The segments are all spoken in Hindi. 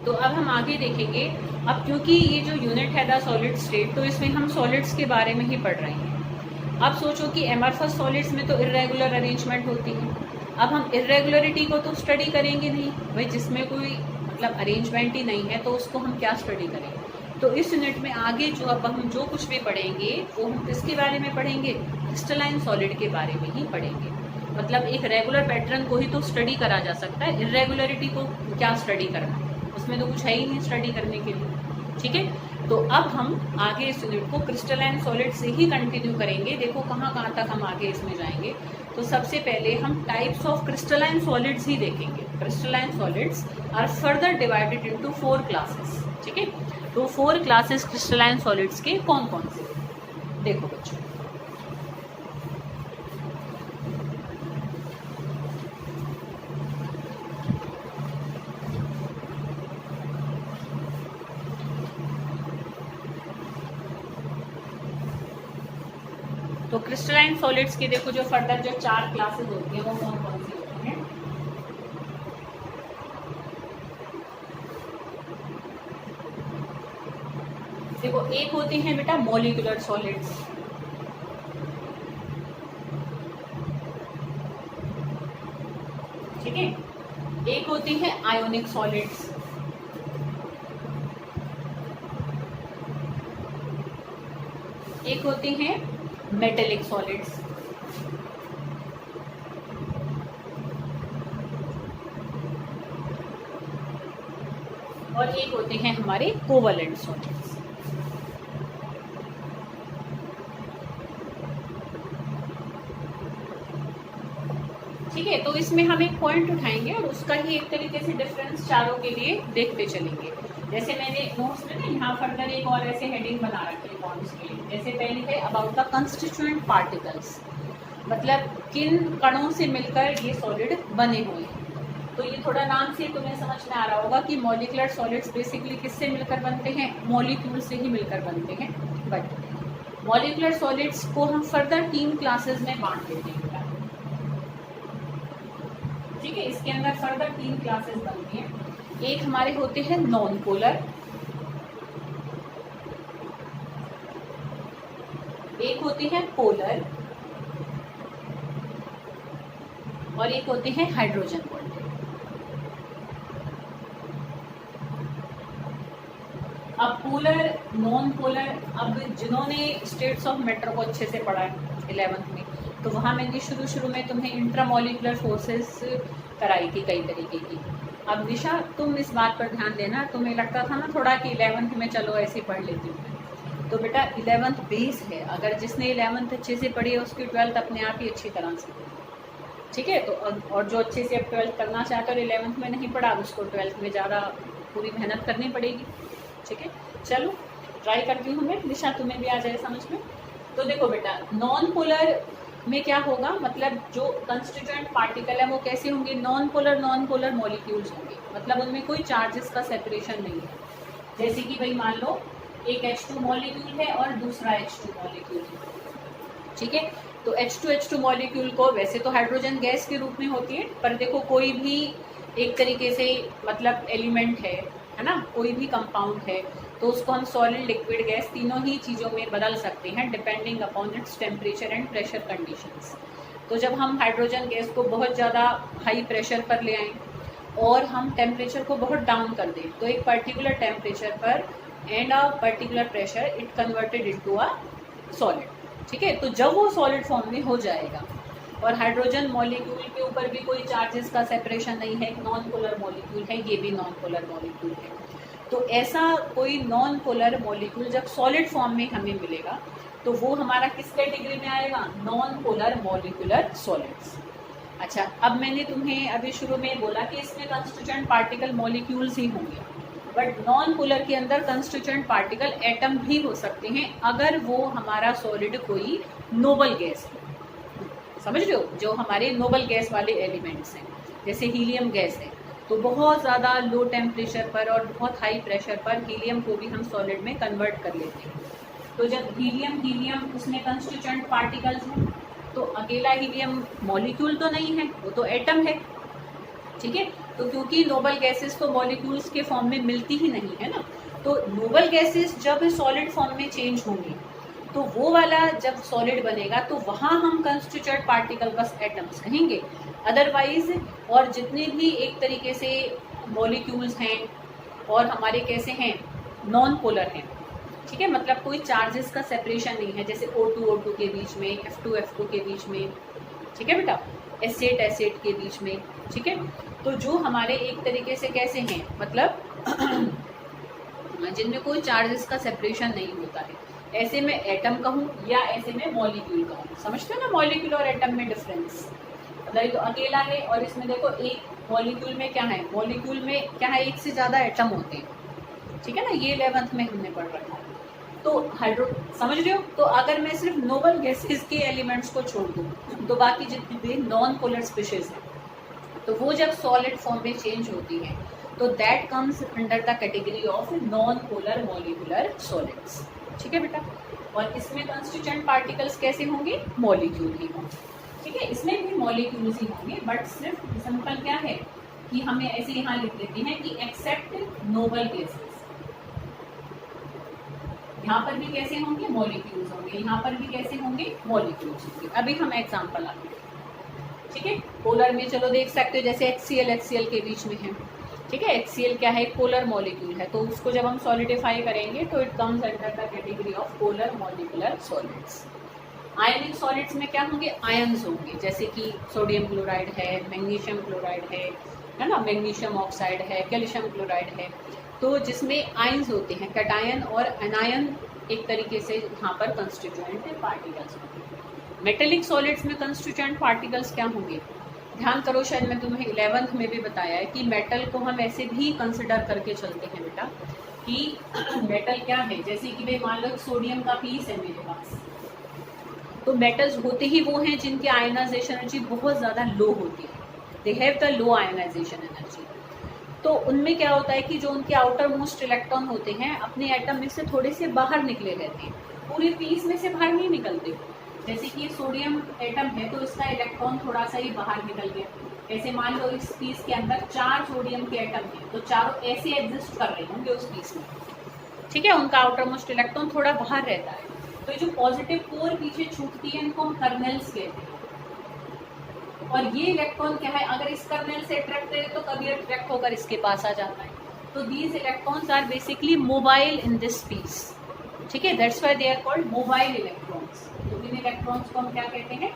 तो अब हम आगे देखेंगे। अब क्योंकि ये जो यूनिट है द सॉलिड स्टेट, तो इसमें हम सॉलिड्स के बारे में ही पढ़ रहे हैं। अब सोचो कि एमरफस सॉलिड्स में तो इरेगुलर अरेंजमेंट होती है। अब हम इरेगुलरिटी को तो स्टडी करेंगे नहीं भाई, जिसमें कोई मतलब अरेंजमेंट ही नहीं है तो उसको हम क्या स्टडी करेंगे। तो इस यूनिट में आगे जो अब हम जो कुछ भी पढ़ेंगे वो हम किसके बारे में पढ़ेंगे, क्रिस्टलाइन सॉलिड के बारे में ही पढ़ेंगे। मतलब एक रेगुलर पैटर्न को ही तो स्टडी करा जा सकता है, इरेगुलरिटी को क्या स्टडी करना, उसमें तो कुछ है ही नहीं स्टडी करने के लिए। ठीक है, तो अब हम आगे इस यूनिट को क्रिस्टलाइन सॉलिड से ही कंटिन्यू करेंगे। देखो कहाँ कहाँ तक हम आगे इसमें जाएंगे। तो सबसे पहले हम टाइप्स ऑफ क्रिस्टलाइन सॉलिड्स ही देखेंगे। Crystalline solids are further divided into 4 classes. ठीक है, तो 4 क्लासेस क्रिस्टलाइन सॉलिड्स के कौन कौन से, देखो बच्चों। तो क्रिस्टलाइन सॉलिड्स के देखो जो फर्दर जो 4 क्लासेस होती हैं वो कौन कौन सी होती हैं। देखो एक होती हैं बेटा मॉलिक्यूलर सॉलिड्स, ठीक है। एक होती है आयोनिक सॉलिड्स, एक होती हैं मेटेलिक सॉलिड्स, और एक होते हैं हमारे कोवलेंट सॉलिड्स। ठीक है, तो इसमें हम एक पॉइंट उठाएंगे और उसका ही एक तरीके से डिफरेंस चारों के लिए देखते चलेंगे। जैसे मैंने नोट्स में ना यहाँ फर्दर एक और ऐसे हेडिंग बना रखी है पॉइंट्स के लिए। जैसे पहले है अबाउट द कंस्टिट्यूएंट पार्टिकल्स, मतलब किन कणों से मिलकर ये सॉलिड बने हुए हैं। तो ये थोड़ा नाम से तुम्हें समझ में आ रहा होगा कि मॉलिक्यूलर सॉलिड्स बेसिकली किससे मिलकर बनते हैं, मॉलिक्यूल से ही मिलकर बनते हैं। बट मॉलिक्यूलर सॉलिड्स को हम फर्दर 3 क्लासेस में बांट देते हैं। ठीक है, इसके अंदर फर्दर 3 क्लासेस बनती हैं। एक हमारे होते हैं नॉन पोलर, एक होती है पोलर, और एक होते हैं हाइड्रोजन बॉन्डेड। अब पोलर, नॉन पोलर, अब जिन्होंने स्टेट्स ऑफ मैटर को अच्छे से पढ़ा है 11th में, तो वहाँ मैंने शुरू में तुम्हें इंट्रामोलिकुलर फोर्सेस कराई थी कई तरीके की। अब निशा तुम इस बात पर ध्यान देना, तुम्हें लगता था ना थोड़ा कि 11th में चलो ऐसे पढ़ लेती हूँ, तो बेटा 11th बेस है। अगर जिसने 11th अच्छे से पढ़ी है उसकी 12th अपने आप ही अच्छी तरह से। ठीक है, तो और जो अच्छे से अब 12th करना चाहता है और 11th में नहीं पढ़ा, उसको 12th में ज़्यादा पूरी मेहनत करनी पड़ेगी। ठीक है, चलो ट्राई करती हूँ मैं, निशा तुम्हें भी आ जाए समझ में। तो देखो बेटा नॉन पोलर में क्या होगा, मतलब जो कंस्टिट्यूएंट पार्टिकल है वो कैसे होंगे, नॉन पोलर मॉलिक्यूल्स होंगे, मतलब उनमें कोई चार्जेस का सेपरेशन नहीं है। जैसे कि भाई मान लो एक H2 मॉलिक्यूल है और दूसरा H2 मॉलिक्यूल है। ठीक है, तो H2 मॉलिक्यूल को वैसे तो हाइड्रोजन गैस के रूप में होती है, पर देखो कोई भी एक तरीके से मतलब एलिमेंट है ना, कोई भी कंपाउंड है, तो उसको हम सॉलिड, लिक्विड, गैस तीनों ही चीज़ों में बदल सकते हैं depending upon its temperature and pressure conditions. तो जब हम हाइड्रोजन गैस को बहुत ज़्यादा हाई प्रेशर पर ले आएँ और हम टेम्परेचर को बहुत डाउन कर दें, तो एक पर्टिकुलर टेम्परेचर पर and a particular pressure it converted into a solid. ठीक है, तो जब वो सॉलिड फॉर्म में हो जाएगा और हाइड्रोजन मॉलिक्यूल के ऊपर भी कोई चार्जेस का सेपरेशन नहीं है, नॉन पोलर मॉलिक्यूल है, ये भी नॉन पोलर मॉलिक्यूल है, तो ऐसा कोई नॉन पोलर मॉलिक्यूल जब सॉलिड फॉर्म में हमें मिलेगा तो वो हमारा किस कैटेगरी में आएगा, नॉन पोलर मॉलिक्यूलर सॉलिड्स। अच्छा, अब मैंने तुम्हें अभी शुरू में बोला कि इसमें कंस्टिट्यूएंट पार्टिकल मॉलिक्यूल्स ही होंगे, बट नॉन पोलर के अंदर कंस्टिट्यूएंट पार्टिकल एटम भी हो सकते हैं अगर वो हमारा सॉलिड कोई नोबल गैस हो। समझ रहे हो, जो हमारे नोबल गैस वाले एलिमेंट्स हैं, जैसे हीलियम गैस है, तो बहुत ज़्यादा लो टेम्परेचर पर और बहुत हाई प्रेशर पर हीलियम को भी हम सॉलिड में कन्वर्ट कर लेते हैं। तो जब हीलियम उसमें कंस्टिट्यूएंट पार्टिकल्स हैं, तो अकेला हीलियम मॉलिक्यूल तो नहीं है, वो तो एटम है। ठीक है, तो क्योंकि नोबल गैसेस तो मॉलिक्यूल्स के फॉर्म में मिलती ही नहीं है ना, तो नोबल गैसेस जब सॉलिड फॉर्म में चेंज होंगी तो वो वाला जब सॉलिड बनेगा तो वहाँ हम कंस्टिट्यूएंट पार्टिकल बस एटम्स कहेंगे। अदरवाइज और जितने भी एक तरीके से मॉलिक्यूल्स हैं और हमारे कैसे हैं, नॉन पोलर हैं, ठीक है, मतलब कोई चार्जेस का सेपरेशन नहीं है, जैसे O2 O2 के बीच में, F2 F2 के बीच में, ठीक है बेटा, एसिड एसिड के बीच में, ठीक है। तो जो हमारे एक तरीके से कैसे हैं, मतलब जिनमें कोई चार्जेस का सेपरेशन नहीं होता है, ऐसे में एटम कहूँ या ऐसे में मॉलिक्यूल कहूँ। समझते हो ना मॉलिक्यूल और एटम में डिफरेंस, मतलब तो अकेला है और इसमें देखो एक मॉलिक्यूल में क्या है, मॉलिक्यूल में क्या है, एक से ज़्यादा एटम होते हैं, ठीक है ना, ये 11th में हमने पढ़ रखा है। तो हाइड्रो, समझ रहे हो, तो अगर मैं सिर्फ नोबल गैसेस के एलिमेंट्स को छोड़ दूँ तो बाकी जितनी भी नॉन पोलर स्पीशीज हैं तो वो जब सॉलिड फॉर्म में चेंज होती हैं तो that comes under the category of non polar molecular solids, ठीक है बेटा। और इसमें कंस्टिट्यूएंट पार्टिकल्स कैसे होंगे, मॉलिक्यूल ही होंगे, ठीक है, इसमें भी मॉलिक्यूल्स ही होंगे, बट सिर्फ सिंपल क्या है कि हमें ऐसे यहाँ लिख देते हैं कि एक्सेप्ट नोबल गैसेस, यहाँ पर भी कैसे होंगे, मॉलिक्यूल्स होंगे, यहाँ पर भी कैसे होंगे, मॉलिक्यूल्स होंगे। अभी हम एग्जांपल आते हैं, ठीक है। पोलर में चलो देख सकते हो, जैसे HCl के बीच में है, ठीक है, HCl क्या है, एक पोलर मॉलिक्यूल है, तो उसको जब हम सॉलिडिफाई करेंगे तो it comes under the category of polar molecular solids. Ionic solids में क्या होंगे, आयन्स होंगे, जैसे कि सोडियम क्लोराइड है, मैग्नीशियम क्लोराइड है ना, मैग्नीशियम ऑक्साइड है, कैल्शियम क्लोराइड है, तो जिसमें आयन्स होते हैं, कैटायन और एनायन एक तरीके से यहाँ पर कंस्टिट्यूएंट पार्टिकल्स होंगे। मेटेलिक सॉलिड्स में कंस्टिट्यूएंट पार्टिकल्स क्या होंगे, ध्यान करो, शायद मैं तुम्हें 11th में भी बताया है कि मेटल को हम ऐसे भी कंसिडर करके चलते हैं बेटा कि मेटल क्या है, जैसे कि भाई मान लो सोडियम का पीस है मेरे पास, तो मेटल्स होते ही वो हैं जिनकी आयनाइजेशन एनर्जी बहुत ज़्यादा लो होती है, they have the low ionisation energy. तो उनमें क्या होता है कि जो उनके आउटर मोस्ट इलेक्ट्रॉन होते हैं अपने एटम में से थोड़े से बाहर निकले रहते हैं, पूरे पीस में से बाहर नहीं निकलते। जैसे कि ये सोडियम एटम है तो इसका इलेक्ट्रॉन थोड़ा सा ही बाहर निकल गया, ऐसे मान लो इस पीस के अंदर 4 सोडियम के एटम हैं तो चारों ऐसे एग्जिस्ट कर रहे होंगे उस पीस में, ठीक है, उनका आउटर मोस्ट इलेक्ट्रॉन थोड़ा बाहर रहता है, तो ये जो पॉजिटिव कोर पीछे छूटती है इनको हम कर्नेल्स कहते हैं। और ये इलेक्ट्रॉन क्या है, अगर इस कर्नेल से अट्रैक्ट करे तो कभी अट्रैक्ट होकर इसके पास आ जाता है, तो these electrons are basically mobile in this piece, ठीक है, that's why they are called mobile electrons. तो इन इलेक्ट्रॉन्स को हम क्या कहते हैं,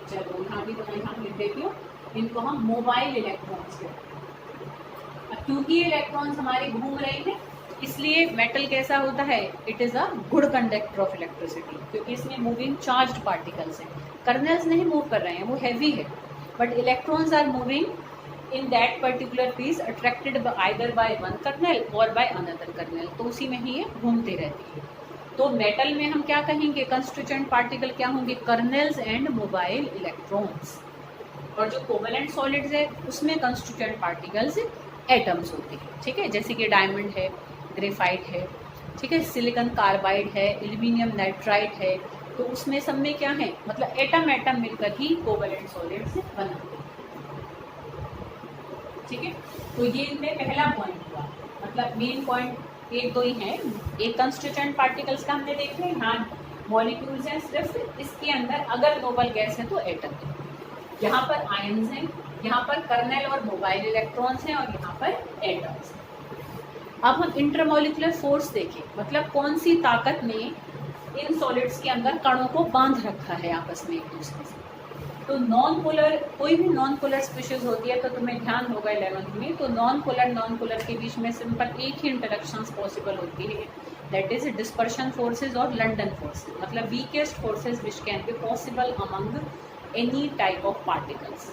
चलो यहाँ भी तो मैं यहाँ लिख देती हूँ, इनको हम मोबाइल इलेक्ट्रॉन्स कहते हैं। क्योंकि ये इलेक्ट्रॉन्स हमारे घूम रहे हैं इसलिए मेटल कैसा होता है, it is a good conductor of electricity, क्योंकि इसमें मूविंग चार्ज्ड पार्टिकल्स हैं, कर्नेल्स नहीं मूव कर रहे हैं, वो हैवी है, but electrons are moving in that particular piece attracted either by one kernel और बाय अनदर कर्नेल, तो उसी में ही ये घूमते रहती है। तो मेटल में हम क्या कहेंगे, कंस्टिट्यूएंट पार्टिकल क्या होंगे, कर्नेल्स एंड मोबाइल इलेक्ट्रॉन्स। और जो कोवेलेंट सॉलिड्स है उसमें कंस्टिट्यूएंट पार्टिकल्स एटम्स होते हैं, ठीक है, जैसे कि डायमंड है, ग्रेफाइट है, ठीक है, सिलिकॉन कार्बाइड है, एल्यूमिनियम नाइट्राइड है, तो उसमें सब में क्या है, मतलब एटम एटम मिलकर ही कोवेलेंट सॉलिड्स बनाते हैं, ठीक है। तो ये इनमें पहला पॉइंट हुआ, मतलब मेन पॉइंट एक दो ही हैं, एक कंस्टिट्यूएंट पार्टिकल्स का हमने देखे, यहाँ मॉलिक्यूल्स हैं, सिर्फ इसके अंदर अगर नोबल गैस है तो एटम है, यहाँ पर आयन्स हैं, यहाँ पर कर्नेल और मोबाइल इलेक्ट्रॉन्स हैं और यहाँ पर एटम्स हैं। अब हम इंटरमॉलिक्यूलर फोर्स देखें, मतलब कौन सी ताकत ने इन सॉलिड्स के अंदर कणों को बांध रखा है आपस में एक दूसरे से। तो नॉन पोलर, कोई भी नॉन पोलर स्पीशीज होती है तो तुम्हें ध्यान होगा 11th में, तो नॉन पोलर के बीच में सिंपल एक ही इंटरेक्शंस पॉसिबल होती है, दैट इज डिस्पर्शन फोर्सेज और लंडन फोर्सेज, मतलब weakest forces which can be possible among any type of particles,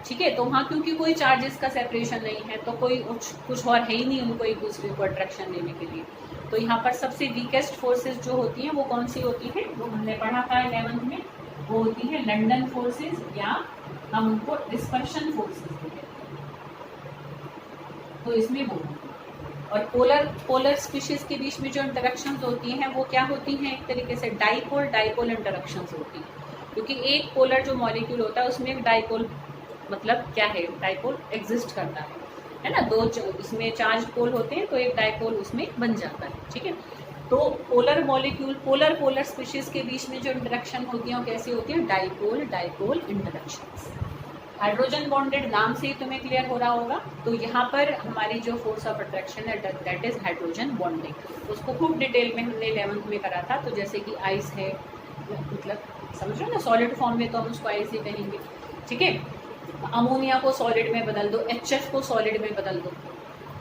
ठीक है। तो वहाँ क्योंकि कोई चार्जेस का सेपरेशन नहीं है तो कोई कुछ और है ही नहीं उनको एक दूसरे को अट्रैक्शन देने के लिए, तो यहाँ पर सबसे वीकेस्ट फोर्सेज जो होती हैं वो कौन सी होती है, वो हमने पढ़ा था 11th में, वो होती है लंडन फोर्सेज या हम उनको डिस्पर्शन फोर्सेज भी कहते हैं, तो इसमें वो और पोलर स्पीशीज के बीच में जो इंटरेक्शंस होती हैं वो क्या होती हैं, एक तरीके से डाइपोल इंटरेक्शंस होती हैं, क्योंकि एक पोलर जो मॉलिक्यूल होता है उसमें एक डाइपोल, मतलब क्या है, डाइपोल एग्जिस्ट करता है, है ना, इसमें चार्ज पोल होते हैं तो एक डाइपोल उसमें बन जाता है, ठीक है। तो polar molecule, polar polar species के बीच में जो इंटरेक्शन होती है वो कैसी होती है, dipole dipole interactions. Hydrogen bonded नाम से ही तुम्हें क्लियर हो रहा होगा। तो यहाँ पर हमारी जो फोर्स ऑफ अट्रैक्शन है दैट इज हाइड्रोजन बॉन्डिंग। उसको खूब डिटेल में हमने 11th में करा था। तो जैसे कि आइस है, मतलब समझ लो ना, सॉलिड फॉर्म में तो हम उसको आइस ही कहेंगे, ठीक है। अमोनिया को सॉलिड में बदल दो, HF को सॉलिड में बदल दो,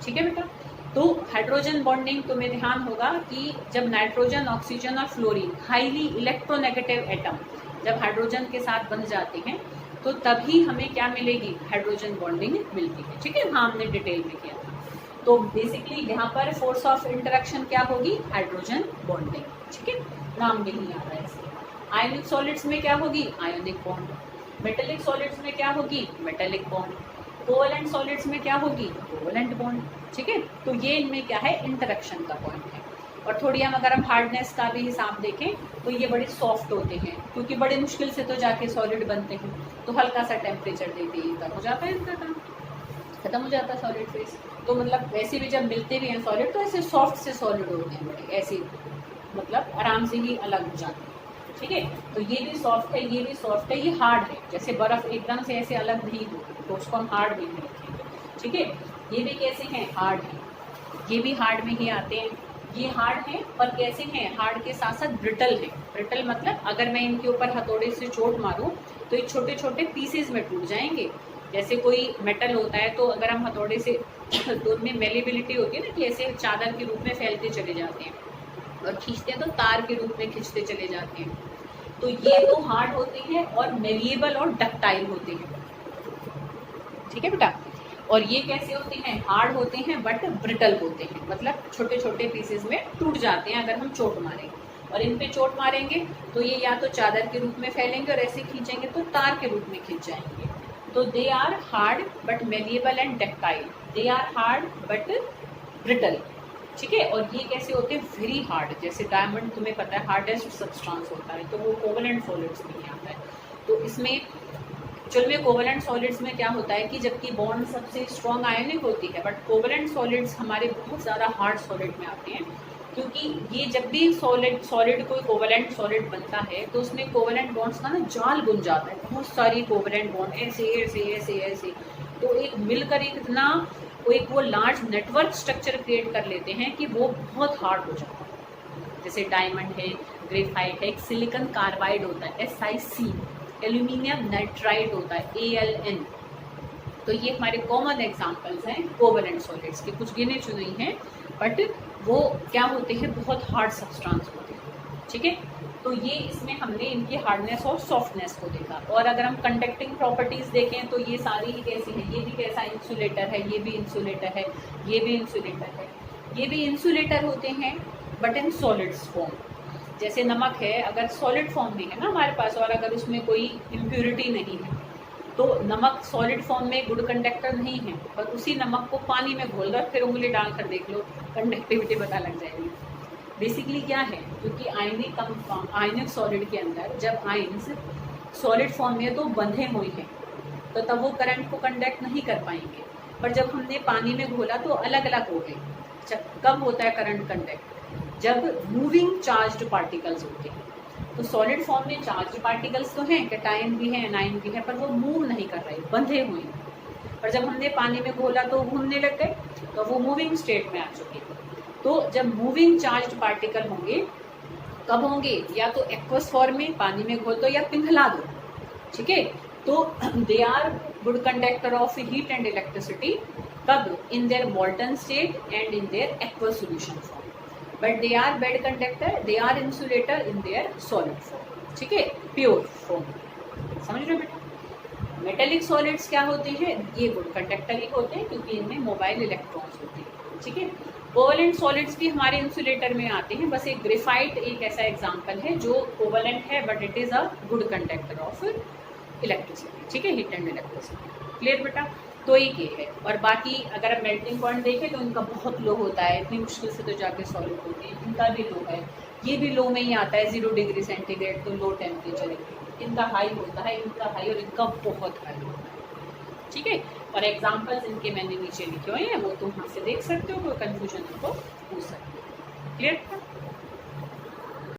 ठीक है बेटा। तो हाइड्रोजन बॉन्डिंग तुम्हें ध्यान होगा कि जब नाइट्रोजन, ऑक्सीजन और फ्लोरीन हाईली इलेक्ट्रोनेगेटिव एटम जब हाइड्रोजन के साथ बन जाते हैं तो तभी हमें क्या मिलेगी, हाइड्रोजन बॉन्डिंग मिलती है, ठीक है। हाँ, हमने डिटेल में किया था। तो बेसिकली यहाँ पर फोर्स ऑफ इंटरेक्शन क्या होगी, हाइड्रोजन बॉन्डिंग, ठीक है। नाम में ही आ रहा है इसके। आयनिक सॉलिड्स में क्या होगी, आयोनिक बॉन्ड। मेटेलिक सॉलिड्स में क्या होगी, मेटेलिक बॉन्ड। कोवलेंट सॉलिड्स में क्या होगी, कोवलेंट बॉन्ड, ठीक है। तो ये इनमें क्या है, इंटरेक्शन का पॉइंट है। और थोड़ी अगर हम हार्डनेस का भी हिसाब देखें तो ये बड़े सॉफ्ट होते हैं, क्योंकि बड़े मुश्किल से तो जाके सॉलिड बनते हैं। तो हल्का सा टेम्परेचर देते ही तब हो जाता है इनका काम, खत्म हो जाता है सॉलिड फेस। तो मतलब वैसे भी जब मिलते भी हैं सॉलिड तो ऐसे सॉफ्ट से सॉलिड होते हैं, बड़े ऐसे मतलब आराम से ही अलग हो जाते हैं, ठीक है। तो ये भी सॉफ्ट है, ये भी सॉफ्ट है, ये हार्ड है। जैसे बर्फ एकदम से ऐसे अलग नहीं हो तो उसको हम हार्ड में नहीं रखेंगे, ठीक है। ये भी कैसे हैं, हार्ड है, ये भी हार्ड में ही आते हैं। ये हार्ड है पर कैसे हैं, हार्ड के साथ साथ ब्रिटल है। ब्रिटल मतलब अगर मैं इनके ऊपर हथौड़े से चोट मारूं तो ये छोटे छोटे पीसेज में टूट जाएंगे। जैसे कोई मेटल होता है तो अगर हम हथौड़े से तो उनमें मेलेबिलिटी होती है ना, कि ऐसे चादर के रूप में फैलते चले जाते हैं, और खींचते हैं तो तार के रूप में खींचते चले जाते हैं। तो ये तो हार्ड होते हैं और मेलिएबल और डक्टाइल होते हैं, ठीक है बेटा। और ये कैसे होते हैं, हार्ड होते हैं बट ब्रिटल होते हैं, मतलब छोटे छोटे पीसेस में टूट जाते हैं अगर हम चोट मारेंगे। और इन पे चोट मारेंगे तो ये या तो चादर के रूप में फैलेंगे और ऐसे खींचेंगे तो तार के रूप में खींच जाएंगे। तो they are hard but malleable and ductile, they are hard but brittle, ठीक है। और ये कैसे होते हैं, वेरी हार्ड। जैसे डायमंड तुम्हें पता है हार्डेस्ट सब्सटेंस होता है, तो वो कोवलेंट सॉलिड्स में ही आता है। तो इसमें एक्चुअल में कोवलेंट सॉलिड्स में क्या होता है कि जबकि बॉन्ड सबसे स्ट्रॉन्ग आयनिक होती है, बट कोवलेंट सॉलिड्स हमारे बहुत ज़्यादा हार्ड सॉलिड में आते हैं, क्योंकि ये जब भी सॉलिड कोई कोवलेंट सॉलिड बनता है तो उसमें कोवलेंट बॉन्ड्स का ना जाल बुन जाता है, बहुत सारी कोवलेंट बॉन्ड ऐसे ऐसे ऐसे ऐसे, तो एक मिलकर एक इतना वो लार्ज नेटवर्क स्ट्रक्चर क्रिएट कर लेते हैं कि वो बहुत हार्ड हो जाता है। जैसे डायमंड है, ग्रेफाइट है, एक सिलिकॉन कार्बाइड होता है SiC, एल्यूमिनियम नाइट्राइड होता है AlN। तो ये हमारे कॉमन एग्जांपल्स हैं कोवलेंट सॉलिड्स के, कुछ गिने चुने ही हैं, बट वो क्या होते हैं, बहुत हार्ड सब्सटेंस होते हैं, ठीक है। तो ये इसमें हमने इनकी हार्डनेस और सॉफ्टनेस को देखा। और अगर हम कंडक्टिंग प्रॉपर्टीज़ देखें तो ये सारी ही कैसी है, ये भी कैसा इंसुलेटर है, ये भी इंसुलेटर है, ये भी इंसुलेटर है, ये भी इंसुलेटर होते हैं बट इन सॉलिड्स फॉर्म। जैसे नमक है, अगर सॉलिड फॉर्म में है ना हमारे पास, और अगर उसमें कोई इम्प्योरिटी नहीं है तो नमक सॉलिड फॉर्म में गुड कंडक्टर नहीं है, पर उसी नमक को पानी में घोल कर फिर उंगली डाल कर देख लो, कंडक्टिविटी पता लग जाएगी। बेसिकली क्या है, क्योंकि आयनिक सॉलिड के अंदर जब आयन्स सॉलिड फॉर्म में तो बंधे हुए हैं तो तब वो करंट को कंडक्ट नहीं कर पाएंगे, पर जब हमने पानी में घोला तो अलग अलग हो गए। कब होता है करंट कंडक्ट, जब मूविंग चार्ज्ड पार्टिकल्स होते हैं। तो सॉलिड फॉर्म में चार्ज्ड पार्टिकल्स तो हैं, कैटायन भी है, एनायन भी है, पर वो मूव नहीं कर रहे, बंधे हुए हैं। पर जब हमने पानी में घोला तो घूमने लग गए, तो वो मूविंग स्टेट में आ चुके। तो जब मूविंग चार्ज्ड पार्टिकल होंगे, कब होंगे, या तो एक्वस फॉर्म में पानी में घोल दो या पिघला दो, ठीक है। तो they are good conductor of heat and electricity, कब, in their molten state and in their aqueous solution form, but they are bad conductor, they are insulator in their solid form, ठीक है, प्योर फॉर्म। समझ रहे हो बेटा। मेटेलिक सॉलिड्स क्या होते हैं, ये गुड कंडक्टर ही होते हैं क्योंकि इनमें मोबाइल इलेक्ट्रॉन्स होते हैं, ठीक है। कोवलेंट सॉलिड्स भी हमारे इंसुलेटर में आते हैं, बस एक ग्रेफाइट एक ऐसा एग्जांपल है जो कोवलेंट है but it is a good conductor of electricity, ठीक है, हीट एंड इलेक्ट्रिसिटी। क्लियर बेटा। तो एक ये है। और बाकी अगर आप मेल्टिंग पॉइंट देखें तो इनका बहुत लो होता है, इतनी मुश्किल से तो जाके सॉलिड होते हैं, इनका भी लो है, ये भी लो में ही आता है, 0 डिग्री सेंटीग्रेड, तो लो टेम्परेचर है। इनका हाई होता है, इनका हाई और इनका बहुत हाई होता है, ठीक है। और एग्जाम्पल्स इनके मैंने नीचे लिखे हुए हैं, वो तुम वहाँ से देख सकते हो, कोई कन्फ्यूजन उनको पूछ सकते हो। क्लियर था?